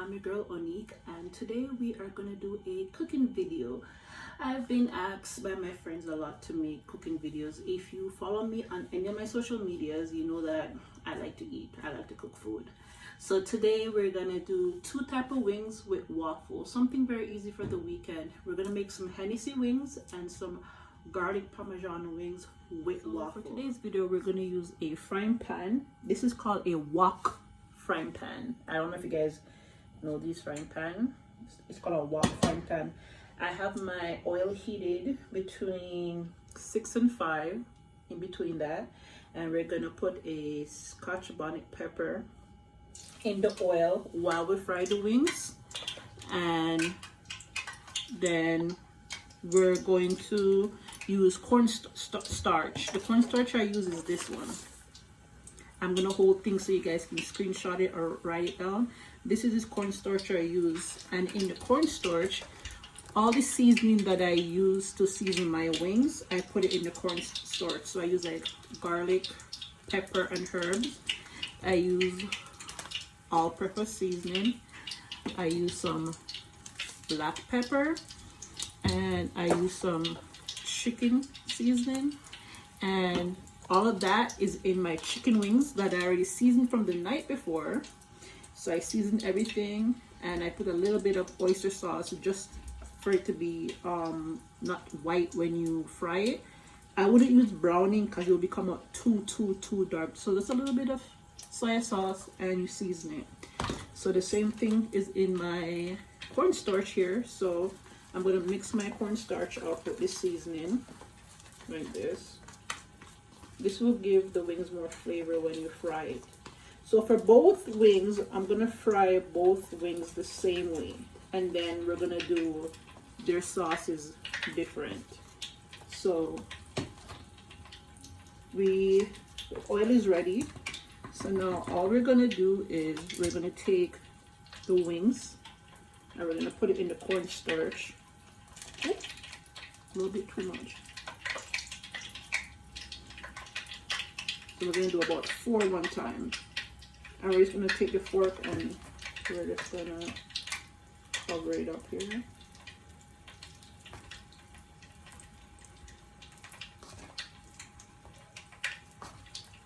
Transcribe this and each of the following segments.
I'm your girl Onique, and today we are gonna do a cooking video. I've been asked by my friends a lot to make cooking videos. If you follow me on any of my social medias, you know that I like to eat, I like to cook food. So today we're gonna do two type of wings with waffle, something very easy for the weekend. We're gonna make some Hennessy wings and some garlic Parmesan wings with waffle. For today's video, we're gonna use a frying pan. This is called a wok frying pan. I don't know if you guys know this frying pan. It's called a wok frying pan. I have my oil heated between 6 and 5, in between that, and we're gonna put a Scotch bonnet pepper in the oil while we fry the wings, and then we're going to use cornstarch. The cornstarch I use is this one. I'm gonna hold things so you guys can screenshot it or write it down. This is this cornstarch I use, and in the cornstarch, all the seasoning that I use to season my wings, I put it in the cornstarch. So I use like garlic, pepper, and herbs. I use all-purpose seasoning. I use some black pepper, and I use some chicken seasoning, and all of that is in my chicken wings that I already seasoned from the night before. So I seasoned everything, and I put a little bit of oyster sauce just for it to be not white when you fry it. I wouldn't use browning because it will become too dark. So just a little bit of soy sauce, and you season it. So the same thing is in my cornstarch here. So I'm gonna mix my cornstarch up with this seasoning like this. This will give the wings more flavor when you fry it. So for both wings, I'm gonna fry both wings the same way, and then we're gonna do their sauces different. So the oil is ready. So now all we're gonna do is we're gonna take the wings and we're gonna put it in the cornstarch. Oh, a little bit too much. So we're gonna do about 4 one time. And we're just gonna take the fork and we're just gonna cover it up here.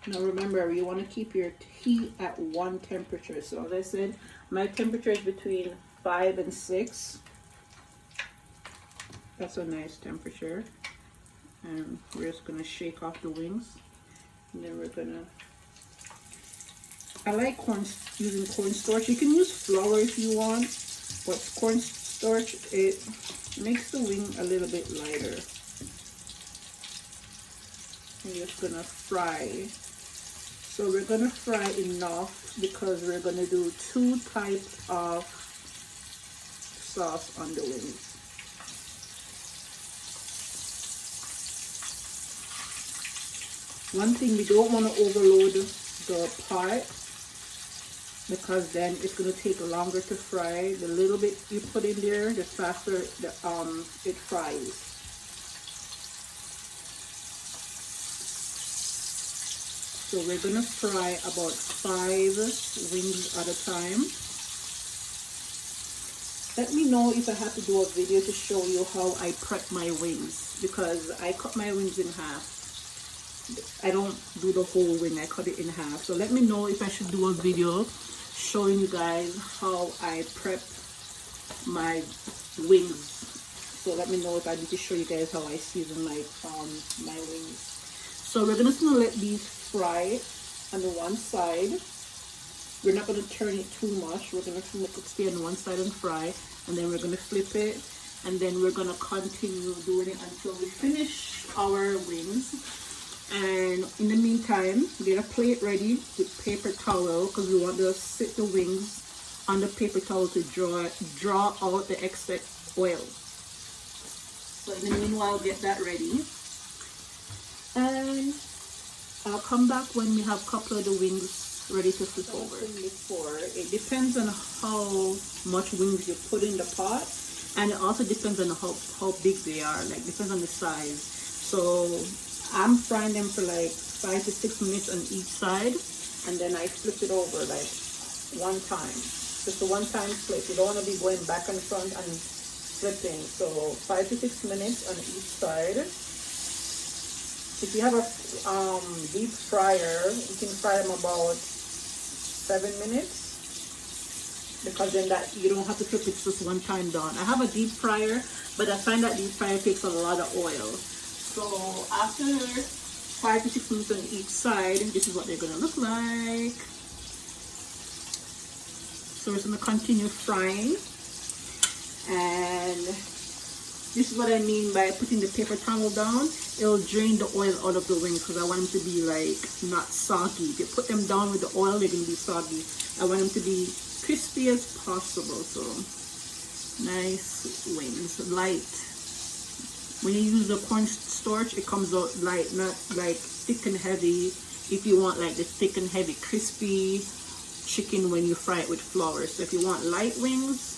Now remember, you want to keep your heat at one temperature. So as I said, my temperature is between 5 and 6. That's a nice temperature. And we're just gonna shake off the wings. And then we're gonna, I like using cornstarch. You can use flour if you want, but cornstarch, it makes the wing a little bit lighter. We're just gonna fry. So we're gonna fry enough because we're gonna do 2 types of sauce on the wings. One thing, we don't want to overload the pot because then it's going to take longer to fry. The little bit you put in there, the faster it fries. So we're going to fry about 5 wings at a time. Let me know if I have to do a video to show you how I prep my wings, because I cut my wings in half. I don't do the whole wing, I cut it in half. So let me know if I should do a video showing you guys how I prep my wings. So let me know if I need to show you guys how I season my my wings. So we're just gonna let these fry on the one side. We're not gonna turn it too much. We're gonna let it stay on one side and fry, and then we're gonna flip it, and then we're gonna continue doing it until we finish our wings. And in the meantime, get a plate ready with paper towel, because we want to sit the wings on the paper towel to draw out the excess oil. So in the meanwhile, get that ready, and I'll come back when we have a couple of the wings ready to flip over. Before, it depends on how much wings you put in the pot, and it also depends on how big they are. Like, depends on the size. So I'm frying them for like 5 to 6 minutes on each side, and then I flip it over like 1 time. Just a one-time flip. You don't want to be going back and front and flipping. So 5 to 6 minutes on each side. If you have a deep fryer, you can fry them about 7 minutes. Because then that you don't have to flip it just one time done. I have a deep fryer, but I find that deep fryer takes a lot of oil. So after 5 to 6 minutes on each side, this is what they're gonna look like. So we're gonna continue frying, and this is what I mean by putting the paper towel down. It'll drain the oil out of the wings because I want them to be like not soggy. If you put them down with the oil, they're gonna be soggy. I want them to be crispy as possible. So nice wings, light. When you use the cornstarch, it comes out light, not like thick and heavy. If you want like the thick and heavy crispy chicken when you fry it with flour. So if you want light wings,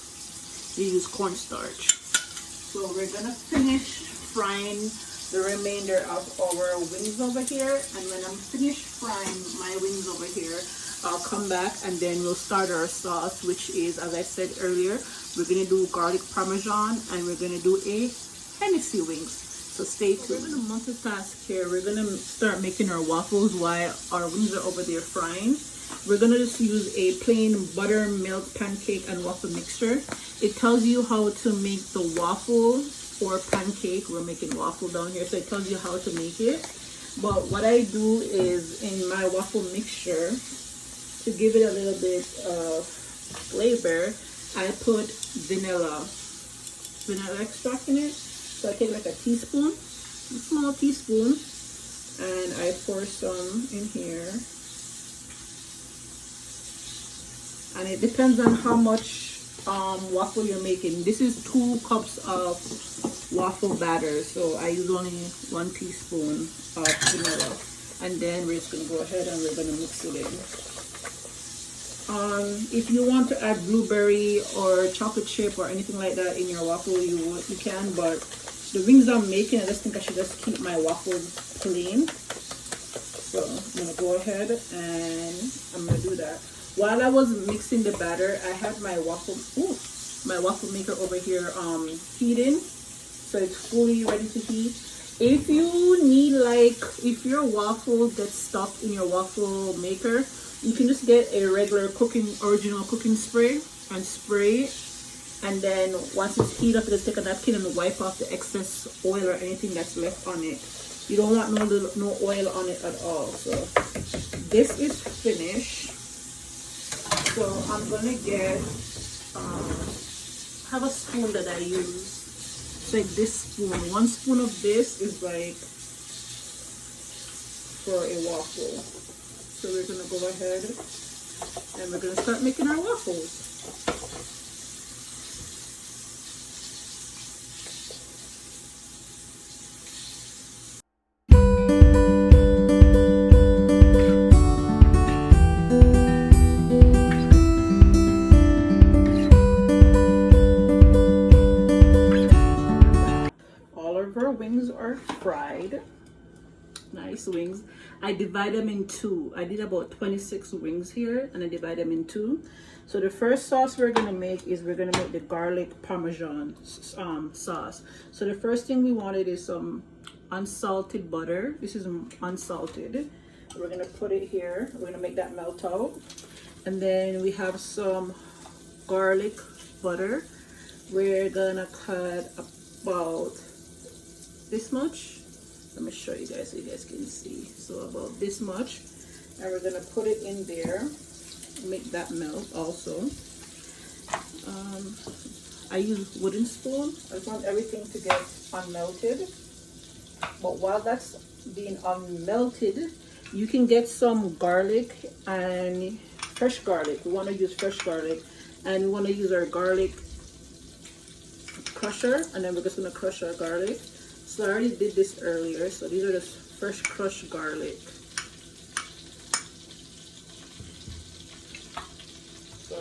you use cornstarch. So we're gonna finish frying the remainder of our wings over here, and when I'm finished frying my wings over here, I'll come back and then we'll start our sauce, which is, as I said earlier, we're gonna do garlic parmesan and we're gonna do a Hennessy wings. So stay tuned. We're gonna multitask here. We're gonna start making our waffles while our wings are over there frying. We're gonna just use a plain buttermilk pancake and waffle mixture. It tells you how to make the waffle or pancake. We're making waffle down here, so it tells you how to make it. But what I do is in my waffle mixture, to give it a little bit of flavor, I put vanilla extract in it. So I take like a teaspoon, a small teaspoon, and I pour some in here. And it depends on how much waffle you're making. This is 2 cups of waffle batter, so I use only 1 teaspoon of vanilla. And then we're just gonna go ahead and we're gonna mix it in. If you want to add blueberry or chocolate chip or anything like that in your waffle, you can, but the wings I'm making, I just think I should just keep my waffles plain. So I'm gonna go ahead and I'm gonna do that. While I was mixing the batter, I had my waffle maker over here heating, so it's fully ready to heat. If you need, like, if your waffle gets stuck in your waffle maker, you can just get a regular original cooking spray and spray it, and then once it's heated up, just take a napkin and wipe off the excess oil or anything that's left on it. You don't want no oil on it at all. So this is finished. So I'm gonna get have a spoon that I use. It's like this spoon. 1 spoon of this is like for a waffle. So we're gonna go ahead and we're gonna start making our waffles. All of our wings are fried. Nice wings. I divide them in 2. I did about 26 wings here, and I divide them in 2. So the first sauce we're gonna make is we're gonna make the garlic parmesan sauce. So the first thing we wanted is some unsalted butter. This is unsalted. We're gonna put it here. We're gonna make that melt out, and then we have some garlic butter. We're gonna cut about this much. Let me show you guys so you guys can see. So about this much, and we're gonna put it in there, make that melt also. I use wooden spoon. I just want everything to get unmelted. But while that's being unmelted, you can get some garlic and fresh garlic. We want to use fresh garlic, and we want to use our garlic crusher, and then we're just gonna crush our garlic. So I already did this earlier, so these are the fresh crushed garlic. So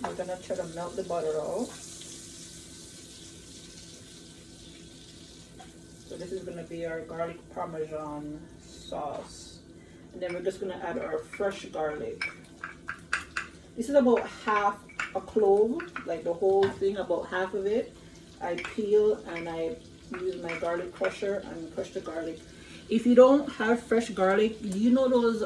we're gonna try to melt the butter out. So this is gonna be our garlic parmesan sauce. And then we're just gonna add our fresh garlic. This is about half a clove, like the whole thing, about half of it. I peel and I use my garlic crusher and crush the garlic. If you don't have fresh garlic, you know those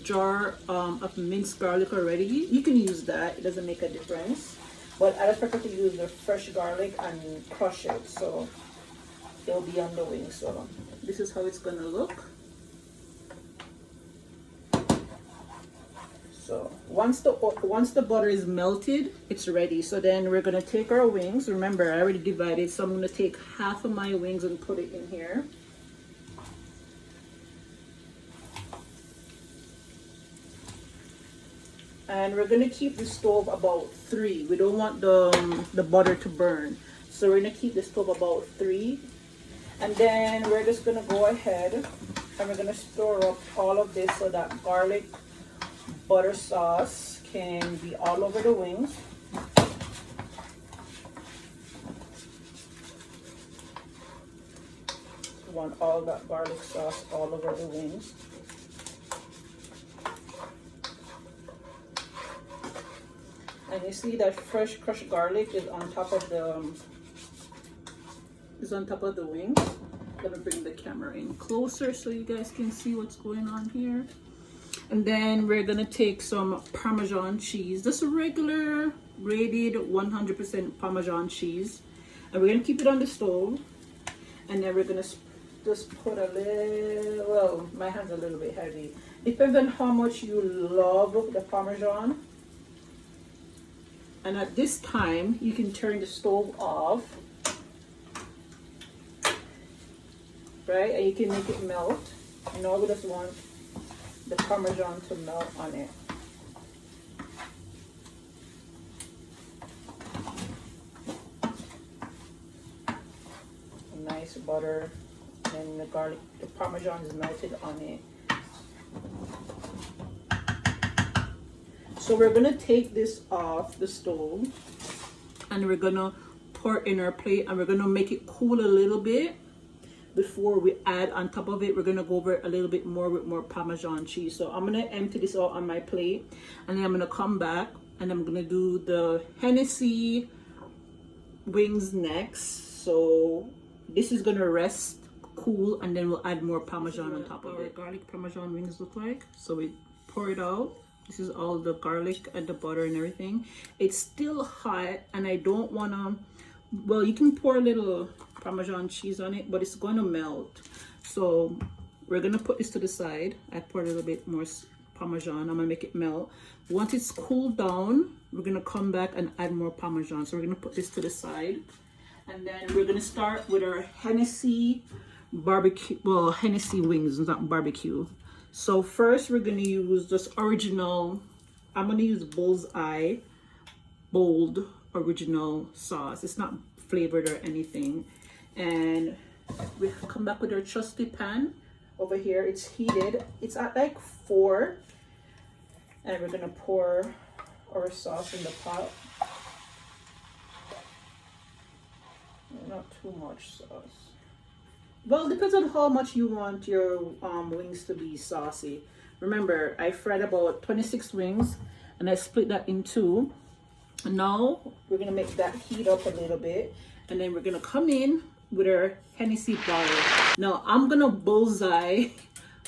jar of minced garlic already, you can use that. It doesn't make a difference, but I just prefer to use the fresh garlic and crush it, so it'll be on the wing. So this is how it's gonna look. So once the butter is melted, it's ready. So then we're gonna take our wings. Remember, I already divided, so I'm gonna take half of my wings and put it in here. And we're gonna keep the stove about 3. We don't want the butter to burn, so we're gonna keep the stove about 3. And then we're just gonna go ahead and we're gonna stir up all of this so that garlic butter sauce can be all over the wings. We want all that garlic sauce all over the wings. And you see that fresh crushed garlic is on top of the wing. Let me bring the camera in closer so you guys can see what's going on here. And then we're gonna take some Parmesan cheese, just a regular grated 100% Parmesan cheese, and we're gonna keep it on the stove. And then we're gonna just put a little, well, my hand's a little bit heavy. Depends on how much you love the Parmesan. And at this time, you can turn the stove off, right? And you can make it melt. And now we just want the Parmesan to melt on it. A nice butter, and the garlic, the Parmesan is melted on it. So we're gonna take this off the stove and we're gonna pour it in our plate, and we're gonna make it cool a little bit before we add on top of it. We're gonna go over it a little bit more with more Parmesan cheese. So I'm gonna empty this out on my plate, and then I'm gonna come back and I'm gonna do the Hennessy wings next. So this is gonna rest cool, and then we'll add more Parmesan on top of it. Garlic Parmesan wings look like. So we pour it out. This is all the garlic and the butter and everything. It's still hot, and I don't wanna, well, you can pour a little Parmesan cheese on it, but it's gonna melt. So we're gonna put this to the side. I pour a little bit more Parmesan. I'm gonna make it melt. Once it's cooled down, we're gonna come back and add more Parmesan. So we're gonna put this to the side, and then we're gonna start with our Hennessy barbecue, well, Hennessy wings, not barbecue. So first we're gonna use this original, I'm gonna use Bullseye bold original sauce. It's not flavored or anything. And we come back with our trusty pan over here. It's heated. It's at like 4. And we're gonna pour our sauce in the pot. Not too much sauce. Well, it depends on how much you want your wings to be saucy. Remember, I fried about 26 wings and I split that in 2. Now we're gonna make that heat up a little bit, and then we're gonna come in with our Hennessy bottle. Now I'm gonna bullseye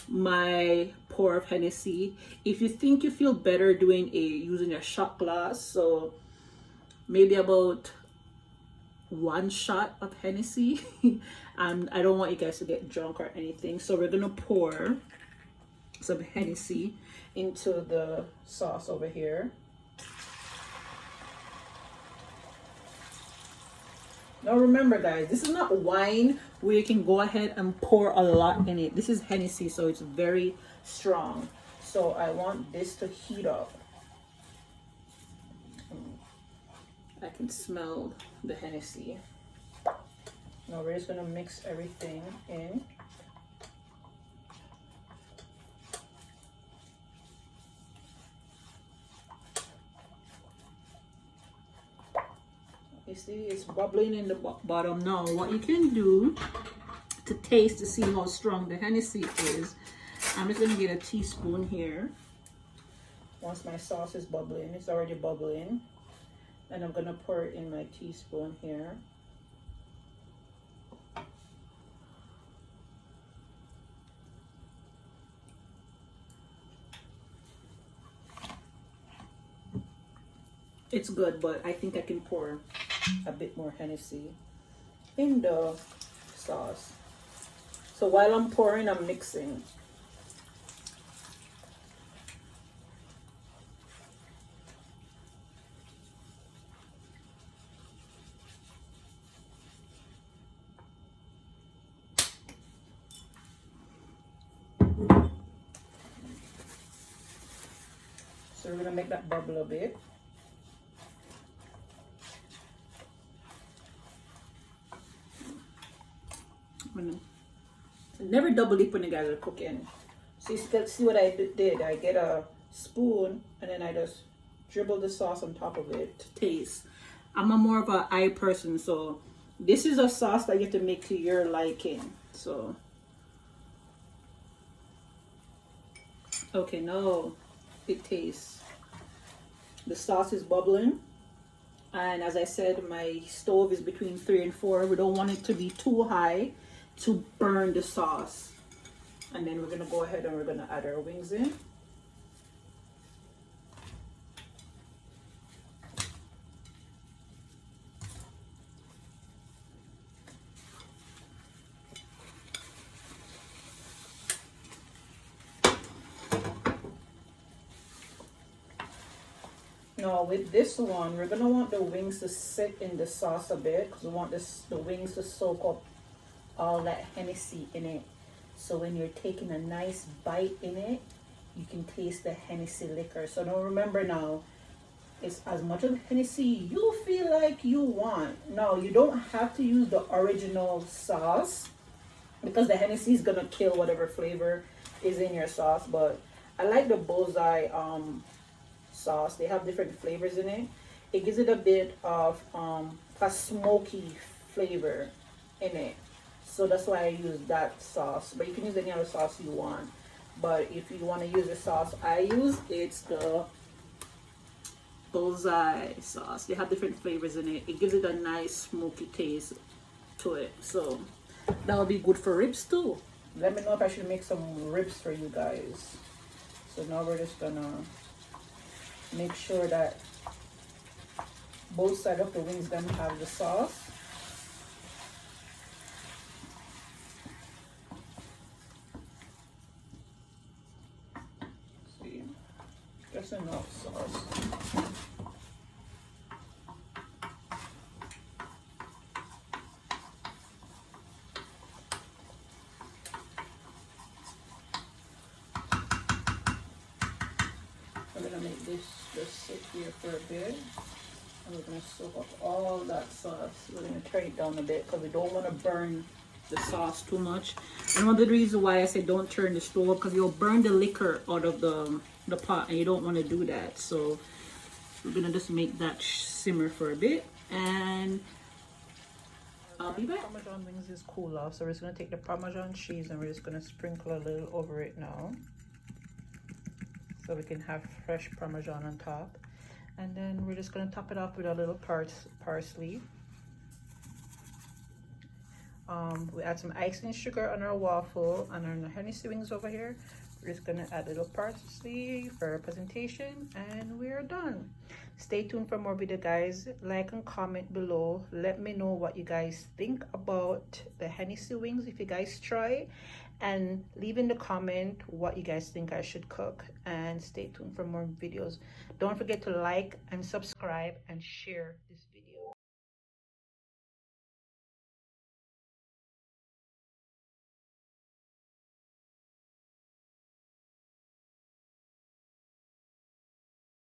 my pour of Hennessy. If you think you feel better using a shot glass, so maybe about 1 shot of Hennessy. And I don't want you guys to get drunk or anything, so we're gonna pour some Hennessy into the sauce over here. Now remember, guys, this is not wine where you can go ahead and pour a lot in it. This is Hennessy, so it's very strong. So I want this to heat up. I can smell the Hennessy. Now we're just gonna mix everything in. You see, it's bubbling in the bottom. Now what you can do to taste to see how strong the Hennessy is, I'm just gonna get a teaspoon here. Once my sauce is bubbling, it's already bubbling. And I'm gonna pour it in my teaspoon here. It's good, but I think I can pour a bit more Hennessy in the sauce. So while I'm pouring, I'm mixing. So we're gonna make that bubble a bit. Never double dip when you guys are cooking. See what I did? I get a spoon and then I just dribble the sauce on top of it to taste. I'm a more of an eye person, so this is a sauce that you have to make to your liking. So okay, now it tastes. The sauce is bubbling, and as I said, my stove is between 3 and 4. We don't want it to be too high to burn the sauce. And then we're gonna go ahead and we're gonna add our wings in. Now with this one, we're gonna want the wings to sit in the sauce a bit because we want the wings to soak up all that Hennessy in it. So when you're taking a nice bite in it, you can taste the Hennessy liquor. So now remember now, it's as much of Hennessy you feel like you want. Now you don't have to use the original sauce because the Hennessy is gonna kill whatever flavor is in your sauce. But I like the bullseye sauce. They have different flavors in it. It gives it a bit of a smoky flavor in it. So that's why I use that sauce. But you can use any other sauce you want. But if you want to use the sauce I use, it's the bullseye sauce. They have different flavors in it. It gives it a nice smoky taste to it. So that will be good for ribs too. Let me know if I should make some ribs for you guys. So now we're just gonna make sure that both sides of the wings gonna have the sauce. Just enough sauce. I'm gonna make this just sit here for a bit. And we're gonna soak up all that sauce. We're gonna turn it down a bit because we don't want to burn the sauce too much. And one of the reasons why I say don't turn the stove because you'll burn the liquor out of the pot and you don't want to do that. So we're gonna just make that simmer for a bit and I'll be back. Parmesan wings is cool off, so we're just gonna take the Parmesan cheese and we're just gonna sprinkle a little over it now so we can have fresh Parmesan on top. And then we're just gonna top it off with a little parsley. We add some icing sugar on our waffle and on the Hennessy wings over here. We're just gonna add a little parsley for presentation and we're done. Stay tuned for more video, guys. Like and comment below. Let me know what you guys think about the Hennessy wings if you guys try, and leave in the comment what you guys think I should cook, and stay tuned for more videos. Don't forget to like and subscribe and share this video.